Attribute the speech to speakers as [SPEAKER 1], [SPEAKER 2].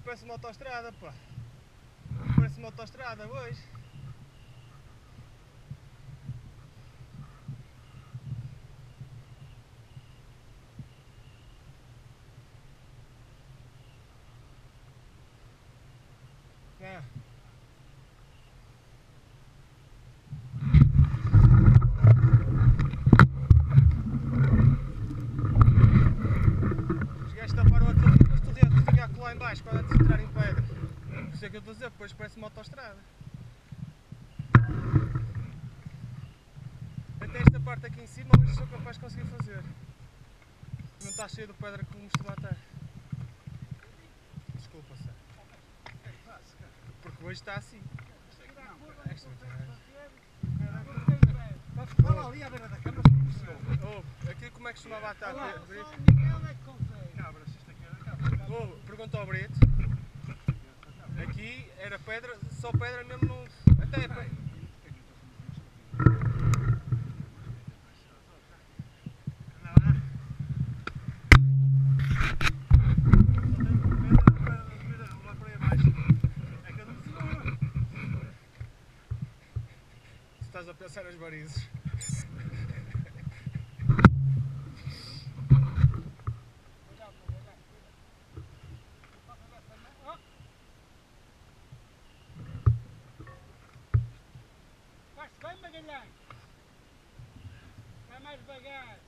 [SPEAKER 1] parece uma autoestrada, pá. Parece uma autoestrada hoje. É. Os gajos taparam aquilo, mas tu tinha aquilo lá em baixo quando antes de entrar em pedra. Por isso é que eu estou a dizer, depois parece uma autoestrada. Até esta parte aqui em cima hoje sou capaz de conseguir fazer. Não está cheio de pedra como costuma estar. Desculpa, Sá. Porque hoje está assim.
[SPEAKER 2] Vai lá ali à beira da cama, se não
[SPEAKER 1] Aqui como é que costumava estar?
[SPEAKER 2] Só Miguel é que consegue.
[SPEAKER 3] Cabras, isto aqui era cabras.
[SPEAKER 1] Pergunta ao Brito. Aqui era pedra, só pedra mesmo não. Até estás a pensar nas varizes.
[SPEAKER 2] Vai-se bem, Magalhães. Vai mais devagar.